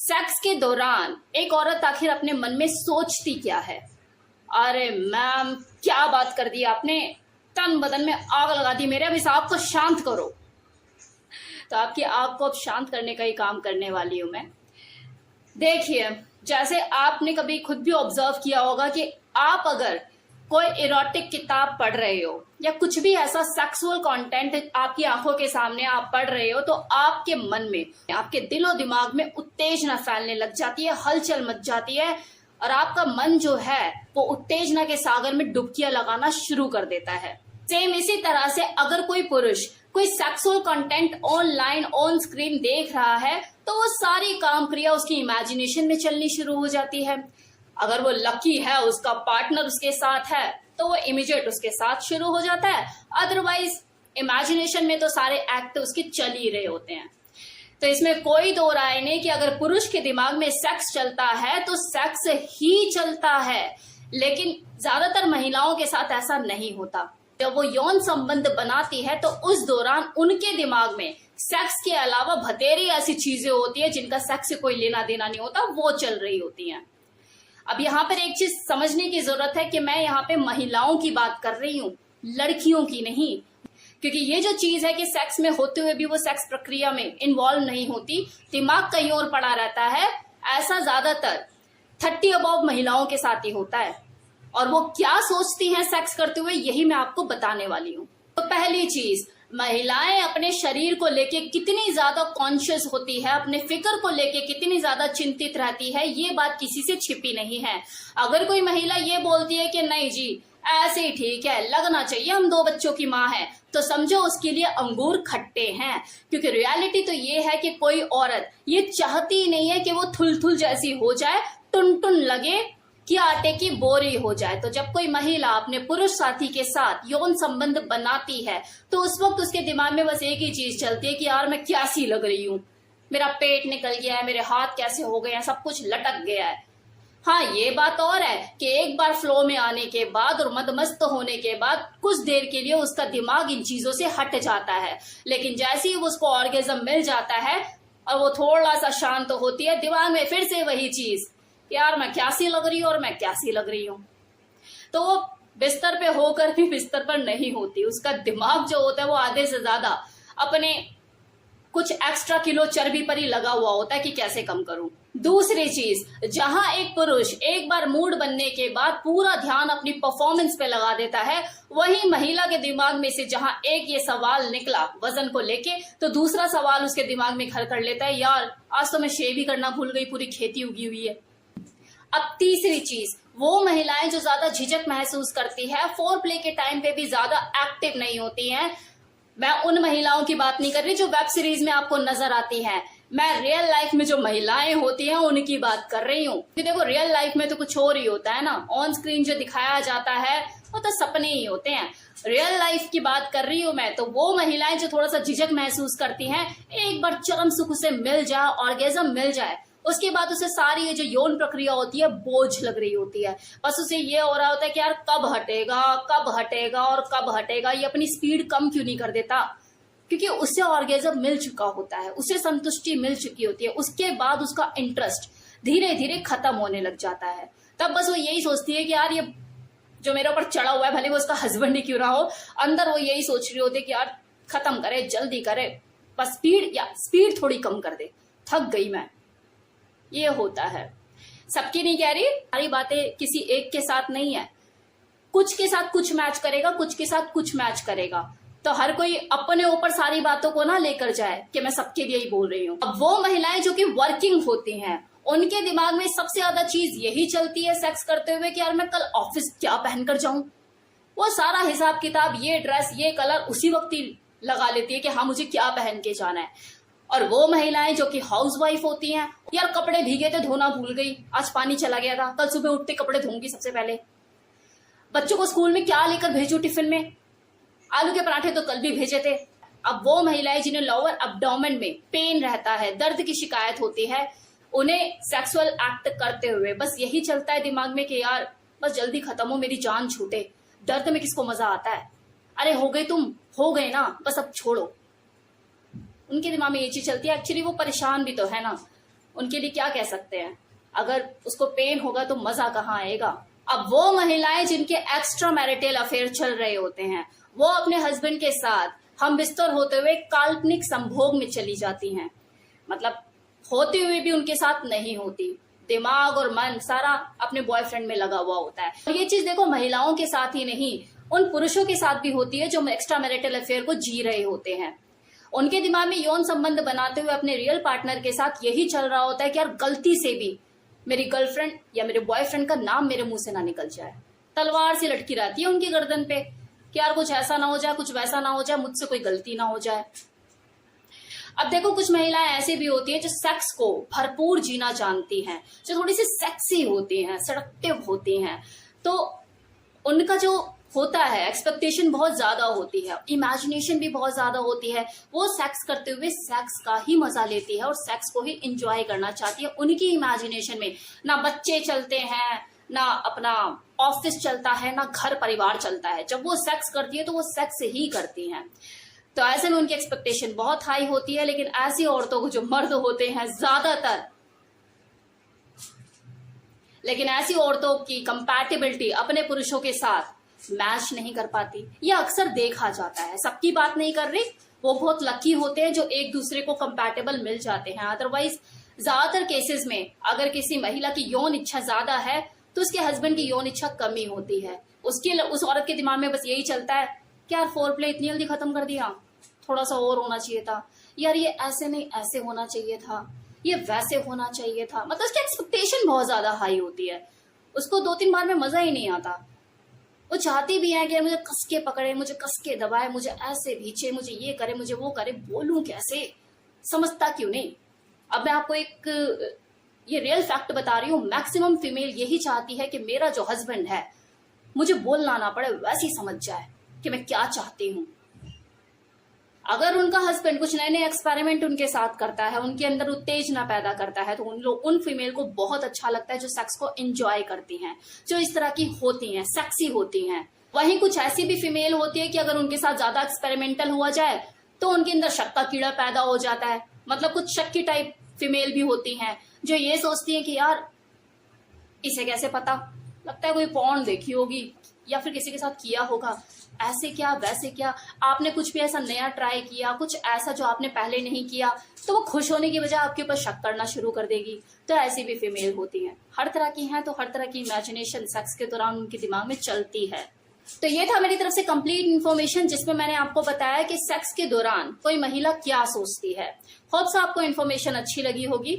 Sex के दौरान एक औरत आखिर अपने मन में सोचती क्या है। अरे मैम, क्या बात कर दी आपने, तन बदन में आग लगा दी मेरे, अब इस आग को शांत करो। तो आपकी आग को अब शांत करने का ही काम करने वाली हूं मैं। देखिए, जैसे आपने कभी खुद भी ऑब्जर्व किया होगा कि आप अगर कोई इरोटिक किताब पढ़ रहे हो या कुछ भी ऐसा सेक्सुअल कंटेंट आपकी आंखों के सामने आप पढ़ रहे हो, तो आपके मन में, आपके दिलो दिमाग में उत्तेजना फैलने लग जाती है, हलचल मच जाती है और आपका मन जो है वो उत्तेजना के सागर में डुबकियां लगाना शुरू कर देता है। सेम इसी तरह से अगर कोई पुरुष कोई sexual content online on screen देख रहा है तो वो सारी काम क्रिया उसकी इमेजिनेशन में चलनी शुरू हो जाती है। अगर वो लकी है, उसका पार्टनर उसके साथ है, तो वो इमीडिएट उसके साथ शुरू हो जाता है। अदरवाइज इमेजिनेशन में तो सारे एक्ट उसके चल ही रहे होते हैं। तो इसमें कोई दो राय नहीं कि अगर पुरुष के दिमाग में सेक्स चलता है तो सेक्स ही चलता है, लेकिन ज्यादातर महिलाओं के साथ ऐसा नहीं होता। जब वो यौन संबंध बनाती है तो उस दौरान उनके दिमाग में सेक्स के अलावा भतेरी ऐसी चीजें होती है जिनका सेक्स से कोई लेना देना नहीं होता, वो चल रही होती हैं। अब यहाँ पर एक चीज समझने की जरूरत है कि मैं यहाँ पे महिलाओं की बात कर रही हूँ, लड़कियों की नहीं। क्योंकि ये जो चीज है कि सेक्स में होते हुए भी वो सेक्स प्रक्रिया में इन्वॉल्व नहीं होती, दिमाग कहीं और पड़ा रहता है, ऐसा ज्यादातर 30 अबव महिलाओं के साथ ही होता है। और वो क्या सोचती हैं सेक्स करते हुए, यही मैं आपको बताने वाली हूँ। तो पहली चीज, महिलाएं अपने शरीर को लेके कितनी ज्यादा कॉन्शियस होती है, अपने फिक्र को लेके कितनी ज्यादा चिंतित रहती है, ये बात किसी से छिपी नहीं है। अगर कोई महिला ये बोलती है कि नहीं जी ऐसे ही ठीक है, लगना चाहिए, हम 2 बच्चों की माँ है, तो समझो उसके लिए अंगूर खट्टे हैं। क्योंकि रियलिटी तो ये है कि कोई औरत ये चाहती नहीं है कि वो थुल जैसी हो जाए, टुन लगे कि आटे की बोरी हो जाए। तो जब कोई महिला अपने पुरुष साथी के साथ यौन संबंध बनाती है तो उस वक्त उसके दिमाग में बस एक ही चीज चलती है कि यार मैं कैसी लग रही हूँ, मेरा पेट निकल गया है, मेरे हाथ कैसे हो गए हैं, सब कुछ लटक गया है। हाँ, ये बात और है कि एक बार फ्लो में आने के बाद और मदमस्त होने के बाद कुछ देर के लिए उसका दिमाग इन चीजों से हट जाता है, लेकिन जैसे ही उसको ऑर्गेज्म मिल जाता है और वो थोड़ा सा शांत होती है, दिमाग में फिर से वही चीज, यार मैं कैसी लग रही हूँ और मैं कैसी लग रही हूँ। तो वो बिस्तर पे होकर भी बिस्तर पर नहीं होती, उसका दिमाग जो होता है वो आधे से ज्यादा अपने कुछ एक्स्ट्रा किलो चर्बी पर ही लगा हुआ होता है कि कैसे कम करूं। दूसरी चीज, जहां एक पुरुष एक बार मूड बनने के बाद पूरा ध्यान अपनी परफॉर्मेंस पे लगा देता है, वही महिला के दिमाग में से जहां एक ये सवाल निकला वजन को लेके, तो दूसरा सवाल उसके दिमाग में घर कर लेता है, यार आज तो मैं शेव ही करना भूल गई, पूरी खेती उगी हुई है। अब तीसरी चीज, वो महिलाएं जो ज्यादा झिझक महसूस करती है, फोर प्ले के टाइम पे भी ज्यादा एक्टिव नहीं होती हैं। मैं उन महिलाओं की बात नहीं कर रही जो वेब सीरीज में आपको नजर आती हैं, मैं रियल लाइफ में जो महिलाएं होती हैं उनकी बात कर रही हूँ। देखो, रियल लाइफ में तो कुछ और ही होता है ना, ऑन स्क्रीन जो दिखाया जाता है वो तो सपने ही होते हैं। रियल लाइफ की बात कर रही हूँ मैं, तो वो महिलाएं जो थोड़ा सा झिझक महसूस करती हैं, एक बार चरम सुख उसे मिल जाए, ऑर्गेज्म मिल जाए, उसके बाद उसे सारी ये जो यौन प्रक्रिया होती है बोझ लग रही होती है। बस उसे ये हो रहा होता है कि यार कब हटेगा, कब हटेगा और कब हटेगा। ये अपनी स्पीड कम क्यों नहीं कर देता, क्योंकि उसे ऑर्गेज्म मिल चुका होता है, उसे संतुष्टि मिल चुकी होती है। उसके बाद उसका इंटरेस्ट धीरे धीरे खत्म होने लग जाता है। तब बस वो यही सोचती है कि यार ये जो मेरे ऊपर चढ़ा हुआ है, भले वो उसका हस्बैंड ही क्यों ना हो, अंदर वो यही सोच रही होती है कि यार खत्म करे, जल्दी करे, बस स्पीड थोड़ी कम कर दे, थक गई मैं। ये होता है। सबकी नहीं कह रही, सारी बातें किसी एक के साथ नहीं है, कुछ के साथ कुछ मैच करेगा, कुछ के साथ कुछ मैच करेगा। तो हर कोई अपने ऊपर सारी बातों को ना लेकर जाए कि मैं सबके लिए ही बोल रही हूँ। अब वो महिलाएं जो कि वर्किंग होती हैं, उनके दिमाग में सबसे ज्यादा चीज यही चलती है सेक्स करते हुए कि यार मैं कल ऑफिस क्या पहनकर जाऊं। वो सारा हिसाब किताब, ये ड्रेस, ये कलर उसी वक्त ही लगा लेती है कि हाँ मुझे क्या पहन के जाना है। और वो महिलाएं जो कि हाउसवाइफ होती हैं, यार कपड़े भीगे थे धोना भूल गई, आज पानी चला गया था, कल सुबह उठते कपड़े धोऊंगी सबसे पहले। बच्चों को स्कूल में क्या लेकर भेजूं टिफिन में, आलू के पराठे तो कल भी भेजे थे। अब वो महिलाएं जिन्हें लोअर एब्डोमेन में पेन रहता है, दर्द की शिकायत होती है, उन्हें सेक्सुअल एक्ट करते हुए बस यही चलता है दिमाग में कि यार बस जल्दी खत्म हो, मेरी जान छूटे। दर्द में किसको मजा आता है, अरे हो गए तुम, हो गए ना, बस अब छोड़ो। उनके दिमाग में ये चीज चलती है। एक्चुअली वो परेशान भी तो है ना, उनके लिए क्या कह सकते हैं? अगर उसको पेन होगा तो मजा कहाँ आएगा? अब वो महिलाएं जिनके एक्स्ट्रा मैरिटल अफेयर चल रहे होते हैं, वो अपने हस्बैंड के साथ हम बिस्तर होते हुए काल्पनिक संभोग में चली जाती हैं, मतलब होते हुए भी उनके साथ नहीं होती, दिमाग और मन सारा अपने बॉयफ्रेंड में लगा हुआ होता है। और ये चीज देखो महिलाओं के साथ ही नहीं, उन पुरुषों के साथ भी होती है जो एक्स्ट्रा मैरिटल अफेयर को जी रहे होते हैं। उनके दिमाग में यौन संबंध बनाते हुए अपने रियल पार्टनर के साथ यही चल रहा होता है कि यार गलती से भी मेरी गर्लफ्रेंड या मेरे बॉयफ्रेंड का नाम मेरे मुंह से ना निकल जाए। तलवार से लटकी रहती है उनकी गर्दन पे कि यार कुछ ऐसा ना हो जाए, कुछ वैसा ना हो जाए, मुझसे कोई गलती ना हो जाए। अब देखो कुछ महिलाएं ऐसी भी होती हैं जो सेक्स को भरपूर जीना जानती हैं, जो थोड़ी सी सेक्सी होती हैं, सेडक्टिव होती हैं, तो उनका जो होता है एक्सपेक्टेशन बहुत ज्यादा होती है, इमेजिनेशन भी बहुत ज्यादा होती है। वो सेक्स करते हुए सेक्स का ही मजा लेती है और सेक्स को ही एंजॉय करना चाहती है। उनकी इमेजिनेशन में ना बच्चे चलते हैं, ना अपना ऑफिस चलता है, ना घर परिवार चलता है। जब वो सेक्स करती है तो वो सेक्स ही करती हैं। तो ऐसे में उनकी एक्सपेक्टेशन बहुत हाई होती है। लेकिन ऐसी औरतों को जो मर्द होते हैं ज्यादातर, लेकिन ऐसी औरतों की कंपैटिबिलिटी अपने पुरुषों के साथ मैच नहीं कर पाती। यह अक्सर देखा जाता है, सबकी बात नहीं कर रही, वो बहुत लकी होते हैं जो एक दूसरे को कंपैटिबल मिल जाते हैं। अदरवाइज ज्यादातर केसेस में अगर किसी महिला की यौन इच्छा ज्यादा है तो उसके हस्बैंड की यौन इच्छा कमी होती है। उस औरत के दिमाग में बस यही चलता है कि यार फोर प्ले इतनी जल्दी खत्म कर दिया, थोड़ा सा और होना चाहिए था, यार ये ऐसे नहीं ऐसे होना चाहिए था, ये वैसे होना चाहिए था। मतलब उसकी एक्सपेक्टेशन बहुत ज्यादा हाई होती है, उसको 2-3 बार में मजा ही नहीं आता। वो चाहती भी है कि मुझे कस के पकड़े, मुझे कस के दबाए, मुझे ऐसे भींचे, मुझे ये करे, मुझे वो करे, बोलूं कैसे, समझता क्यों नहीं। अब मैं आपको एक ये रियल फैक्ट बता रही हूँ, मैक्सिमम फीमेल यही चाहती है कि मेरा जो हस्बैंड है मुझे बोलना ना पड़े, वैसे ही समझ जाए कि मैं क्या चाहती हूँ। अगर उनका हस्बैंड कुछ नए नए एक्सपेरिमेंट उनके साथ करता है, उनके अंदर उत्तेजना पैदा करता है, तो उन फीमेल को बहुत अच्छा लगता है जो सेक्स को एंजॉय करती हैं, जो इस तरह की होती हैं, सेक्सी होती हैं। वहीं कुछ ऐसी भी फीमेल होती है कि अगर उनके साथ ज्यादा एक्सपेरिमेंटल हुआ जाए तो उनके अंदर शक का कीड़ा पैदा हो जाता है। मतलब कुछ शक्की टाइप फीमेल भी होती हैं जो ये सोचती है कि यार इसे कैसे पता, लगता है कोई पॉर्न देखी होगी या फिर किसी के साथ किया होगा, ऐसे क्या वैसे क्या। आपने कुछ भी ऐसा नया ट्राई किया, कुछ ऐसा जो आपने पहले नहीं किया, तो वो खुश होने की बजाय आपके ऊपर शक करना शुरू कर देगी। तो ऐसी भी फीमेल होती हैं, हर तरह की हैं। तो हर तरह की इमेजिनेशन सेक्स के दौरान उनके दिमाग में चलती है। तो ये था मेरी तरफ से कंप्लीट इन्फॉर्मेशन जिसमें मैंने आपको बताया कि सेक्स के दौरान कोई महिला क्या सोचती है। होप्स आपको इन्फॉर्मेशन अच्छी लगी होगी।